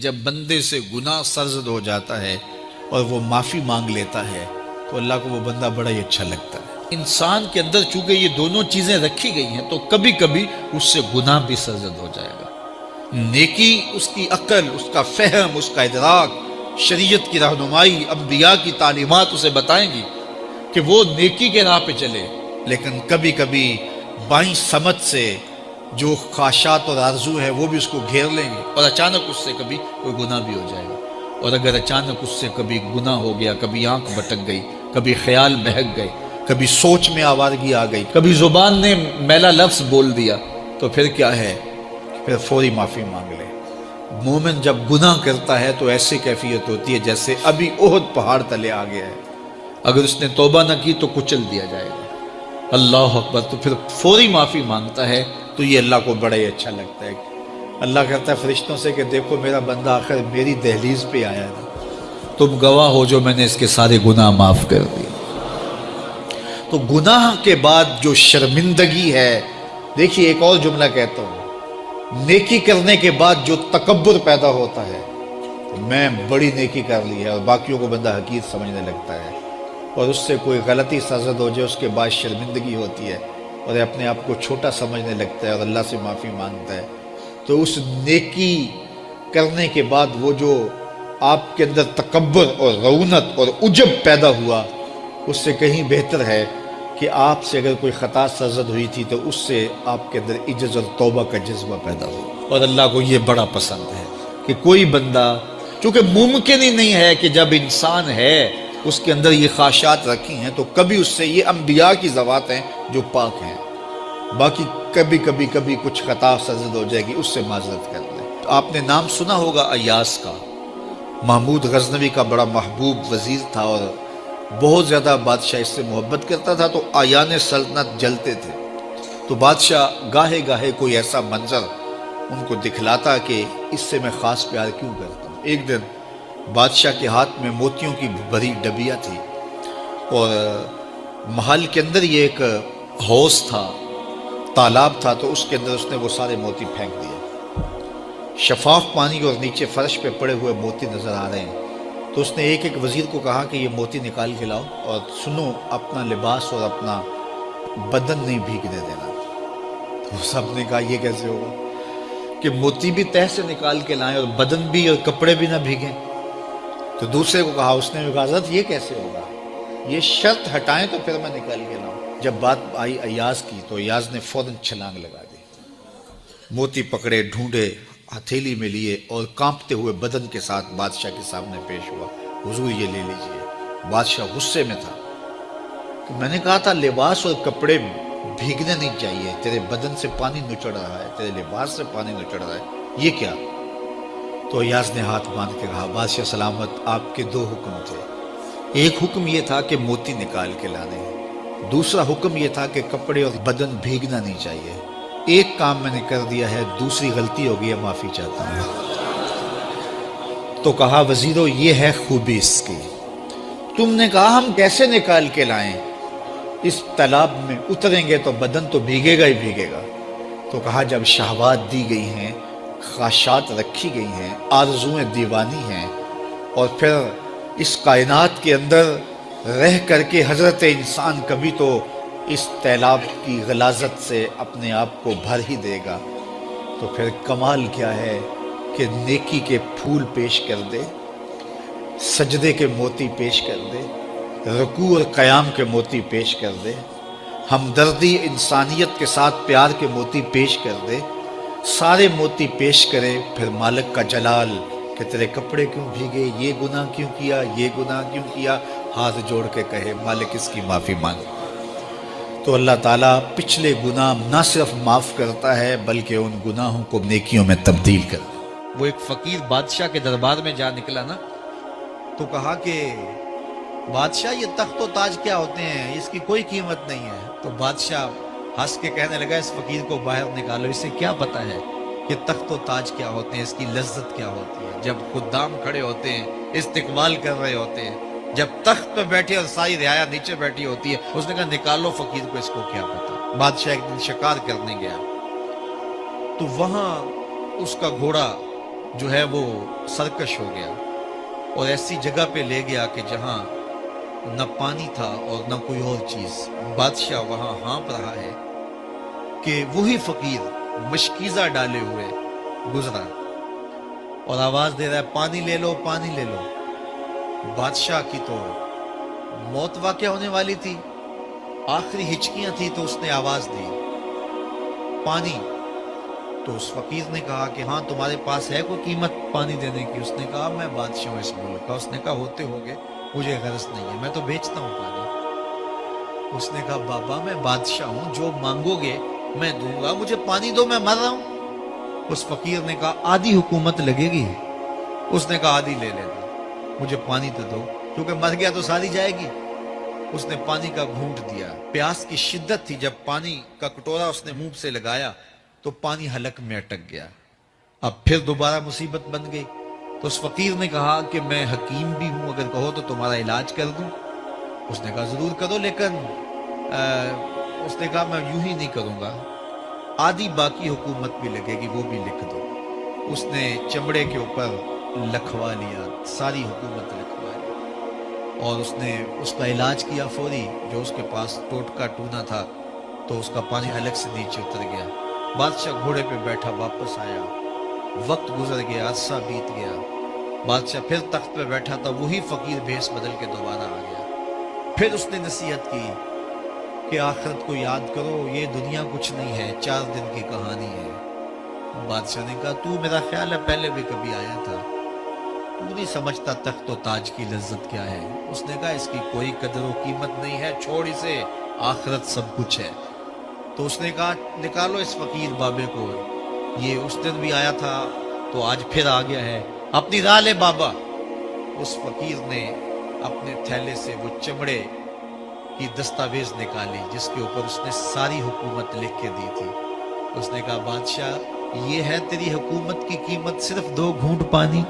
جب بندے سے گناہ سرزد ہو جاتا ہے اور وہ معافی مانگ لیتا ہے تو اللہ کو وہ بندہ بڑا ہی اچھا لگتا ہے۔ انسان کے اندر چونکہ یہ دونوں چیزیں رکھی گئی ہیں تو کبھی کبھی اس سے گناہ بھی سرزد ہو جائے گا۔ نیکی اس کی عقل، اس کا فہم، اس کا ادراک، شریعت کی رہنمائی، انبیاء کی تعلیمات اسے بتائیں گی کہ وہ نیکی کے راہ پہ چلے، لیکن کبھی کبھی بائیں سمجھ سے جو خواہشات اور آرزو ہے وہ بھی اس کو گھیر لیں گے اور اچانک اس سے کبھی کوئی گناہ بھی ہو جائے گا۔ اور اگر اچانک اس سے کبھی گناہ ہو گیا، کبھی آنکھ بھٹک گئی، کبھی خیال بہک گئے، کبھی سوچ میں آوارگی آ گئی، کبھی زبان نے میلا لفظ بول دیا، تو پھر کیا ہے؟ پھر فوری معافی مانگ لے۔ مومن جب گناہ کرتا ہے تو ایسی کیفیت ہوتی ہے جیسے ابھی احد پہاڑ تلے آ گیا ہے، اگر اس نے توبہ نہ کی تو کچل دیا جائے گا۔ اللہ اکبر! تو پھر فوری معافی مانگتا ہے تو یہ اللہ کو بڑا ہی اچھا لگتا ہے۔ اللہ کہتا ہے فرشتوں سے کہ دیکھو میرا بندہ آخر میری دہلیز پہ آیا نا، تم گواہ ہو جو میں نے اس کے سارے گناہ معاف کر دیے۔ تو گناہ کے بعد جو شرمندگی ہے، دیکھیے ایک اور جملہ کہتا ہوں، نیکی کرنے کے بعد جو تکبر پیدا ہوتا ہے، میں بڑی نیکی کر لی ہے، اور باقیوں کو بندہ حقیر سمجھنے لگتا ہے، اور اس سے کوئی غلطی سرزد ہو جائے اس کے بعد شرمندگی ہوتی ہے اور اپنے آپ کو چھوٹا سمجھنے لگتا ہے اور اللہ سے معافی مانگتا ہے، تو اس نیکی کرنے کے بعد وہ جو آپ کے اندر تکبر اور رعونت اور عجب پیدا ہوا، اس سے کہیں بہتر ہے کہ آپ سے اگر کوئی خطا سرزد ہوئی تھی تو اس سے آپ کے اندر عجز اور توبہ کا جذبہ پیدا ہو۔ اور اللہ کو یہ بڑا پسند ہے کہ کوئی بندہ، چونکہ ممکن ہی نہیں ہے کہ جب انسان ہے اس کے اندر یہ خواہشات رکھی ہیں تو کبھی اس سے، یہ انبیاء کی ذوات ہیں جو پاک ہیں، باقی کبھی کچھ خطا سرزد ہو جائے گی، اس سے معذرت کر لیں۔ آپ نے نام سنا ہوگا ایاس کا، محمود غزنوی کا بڑا محبوب وزیر تھا اور بہت زیادہ بادشاہ اس سے محبت کرتا تھا، تو آیان سلطنت جلتے تھے، تو بادشاہ گاہے گاہے کوئی ایسا منظر ان کو دکھلاتا کہ اس سے میں خاص پیار کیوں کرتا ہوں۔ ایک دن بادشاہ کے ہاتھ میں موتیوں کی بھری ڈبیا تھی اور محل کے اندر یہ ایک حوض تھا، تالاب تھا، تو اس کے اندر اس نے وہ سارے موتی پھینک دیے۔ شفاف پانی اور نیچے فرش پہ پڑے ہوئے موتی نظر آ رہے ہیں، تو اس نے ایک وزیر کو کہا کہ یہ موتی نکال کے لاؤ، اور سنو اپنا لباس اور اپنا بدن نہیں بھیگنے دینا۔ تو سب نے کہا یہ کیسے ہوگا کہ موتی بھی تہ سے نکال کے لائیں اور بدن بھی اور کپڑے بھی نہ بھیگیں؟ تو دوسرے کو کہا، اس نے بھی کہا حضرت یہ کیسے ہوگا، یہ شرط ہٹائیں تو پھر میں نکال کے لاؤں۔ جب بات آئی ایاز کی تو ایاز نے فوراً چھلانگ لگا دی، موتی پکڑے، ڈھونڈے، ہتھیلی میں لیے اور کانپتے ہوئے بدن کے ساتھ بادشاہ کے سامنے پیش ہوا۔ حضور یہ لے لیجئے۔ بادشاہ غصے میں تھا کہ میں نے کہا تھا لباس اور کپڑے بھیگنے نہیں چاہیے، تیرے بدن سے پانی نچڑ رہا ہے، تیرے لباس سے پانی نچڑ رہا ہے، یہ کیا؟ تو ایاز نے ہاتھ باندھ کے کہا بادشاہ سلامت، آپ کے دو حکم تھے، ایک حکم یہ تھا کہ موتی نکال کے لانے، دوسرا حکم یہ تھا کہ کپڑے اور بدن بھیگنا نہیں چاہیے۔ ایک کام میں نے کر دیا ہے، دوسری غلطی ہو گئی ہے، معافی چاہتا ہوں۔ تو کہا وزیرو یہ ہے خوبی اس کی، تم نے کہا ہم کیسے نکال کے لائیں، اس تالاب میں اتریں گے تو بدن تو بھیگے گا ہی بھیگے گا۔ تو کہا جب شہوات دی گئی ہیں، خواہشات رکھی گئی ہیں، آرزویں دیوانی ہیں، اور پھر اس کائنات کے اندر رہ کر کے حضرت انسان کبھی تو اس تالاب کی غلاظت سے اپنے آپ کو بھر ہی دے گا، تو پھر کمال کیا ہے کہ نیکی کے پھول پیش کر دے، سجدے کے موتی پیش کر دے، رکوع اور قیام کے موتی پیش کر دے، ہمدردی انسانیت کے ساتھ پیار کے موتی پیش کر دے، سارے موتی پیش کرے، پھر مالک کا جلال کہ تیرے کپڑے کیوں بھیگے، یہ گناہ کیوں کیا، یہ گناہ کیوں کیا، ہاتھ جوڑ کے کہے مالک اس کی معافی مانگ، تو اللہ تعالیٰ پچھلے گناہ نہ صرف معاف کرتا ہے بلکہ ان گناہوں کو نیکیوں میں تبدیل کر دے۔ وہ ایک فقیر بادشاہ کے دربار میں جا نکلا نا، تو کہا کہ بادشاہ یہ تخت و تاج کیا ہوتے ہیں، اس کی کوئی قیمت نہیں ہے۔ تو بادشاہ ہنس کے کہنے لگا اس فقیر کو باہر نکالو، اسے کیا پتہ ہے کہ تخت و تاج کیا ہوتے ہیں، اس کی لذت کیا ہوتی ہے، جب خدام کھڑے ہوتے ہیں، استقبال کر رہے ہوتے ہیں، جب تخت پہ بیٹھے اور ساری رعایا نیچے بیٹھی ہوتی ہے۔ اس نے کہا نکالو فقیر کو، اس کو کیا پتہ۔ بادشاہ ایک دن شکار کرنے گیا تو وہاں اس کا گھوڑا جو ہے وہ سرکش ہو گیا اور ایسی جگہ پہ لے گیا کہ جہاں نہ پانی تھا اور نہ کوئی اور چیز. بادشاہ وہاں ہانپ رہا ہے کہ وہی فقیر مشکیزہ ڈالے ہوئے گزرا اور آواز دے رہا ہے پانی لے لو پانی لے لو. بادشاہ کی تو موت واقع ہونے والی تھی, آخری ہچکیاں تھی, تو اس نے آواز دی پانی. تو اس فقیر نے کہا کہ ہاں تمہارے پاس ہے کوئی قیمت پانی دینے کی؟ اس نے کہا میں بادشاہ ہوں اس ملک کا. اس نے کہا ہوتے ہوگے, مجھے غرض نہیں ہے, میں تو بیچتا ہوں پانی. اس نے کہا بابا میں بادشاہ ہوں, جو مانگو گے میں دوں گا, مجھے پانی دو, میں مر رہا ہوں. اس فقیر نے کہا آدھی حکومت لگے گی. اس نے کہا آدھی لے لینا, مجھے پانی تو دو, کیونکہ مر گیا تو ساری جائے گی. اس نے پانی کا گھونٹ دیا, پیاس کی شدت تھی, جب پانی کا کٹورا اس نے منہ سے لگایا تو پانی حلق میں اٹک گیا. اب پھر دوبارہ مصیبت بن گئی. تو اس فقیر نے کہا کہ میں حکیم بھی ہوں, اگر کہو تو تمہارا علاج کر دوں. اس نے کہا ضرور کرو, لیکن اس نے کہا میں یوں ہی نہیں کروں گا, آدھی باقی حکومت بھی لگے گی, وہ بھی لکھ دو. اس نے چمڑے کے اوپر لکھوا لیا, ساری حکومت لکھوا لی, اور اس نے اس کا علاج کیا فوری. جو اس کے پاس ٹوٹکا ٹونا تھا تو اس کا پانی حلق سے نیچے اتر گیا. بادشاہ گھوڑے پہ بیٹھا واپس آیا, وقت گزر گیا, عرصہ بیت گیا. بادشاہ پھر تخت پہ بیٹھا تھا, وہی فقیر بھیس بدل کے دوبارہ آ گیا. پھر اس نے نصیحت کی کہ آخرت کو یاد کرو, یہ دنیا کچھ نہیں ہے, 4 دن کی کہانی ہے. بادشاہ نے کہا تو میرا خیال ہے پہلے بھی کبھی آیا تھا, تو نہیں سمجھتا تخت و تاج کی لذت کیا ہے. اس نے کہا اس کی کوئی قدر و قیمت نہیں ہے, چھوڑ اسے, آخرت سب کچھ ہے. تو اس نے کہا نکالو اس فقیر بابے کو, یہ اس دن بھی آیا تھا تو آج پھر آ گیا ہے, اپنی راہ لے بابا. اس فقیر نے اپنے تھیلے سے وہ چمڑے کی دستاویز نکالی جس کے اوپر اس نے ساری حکومت لکھ کے دی تھی. اس نے کہا بادشاہ یہ ہے تیری حکومت کی قیمت, صرف 2 گھونٹ پانی,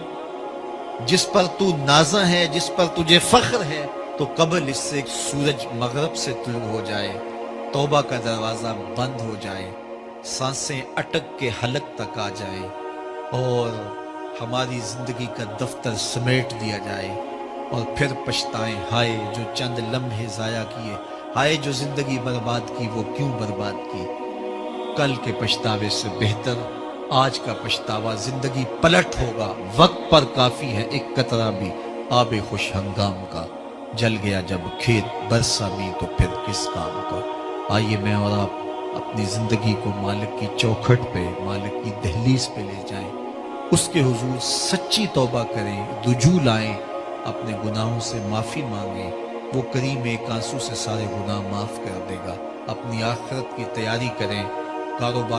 جس پر تو نازاں ہے, جس پر تجھے فخر ہے, تو قبل اس سے سورج مغرب سے طلوع ہو جائے, توبہ کا دروازہ بند ہو جائے, سانسیں اٹک کے حلق تک آ جائے, اور ہماری زندگی کا دفتر سمیٹ دیا جائے, اور پھر پچھتائیں ہائے جو چند لمحے ضائع کیے, ہائے جو زندگی برباد کی وہ کیوں برباد کی. کل کے پچھتاوے سے بہتر آج کا پچھتاوا زندگی پلٹ ہوگا. وقت پر کافی ہے ایک قطرہ بھی آب خوش ہنگام کا, جل گیا جب کھیت برسا بھی تو پھر کس کام کا. آئیے میں اور آپ اپنی زندگی کو مالک کی چوکھٹ پہ, مالک کی دہلیز پہ لے جائیں, اس کے حضور سچی توبہ کریں, رجوع لائیں, اپنے گناہوں سے معافی مانگیں. وہ کریم ایک آنسو سے سارے گناہ معاف کر دے گا. اپنی آخرت کی تیاری کریں, کاروبار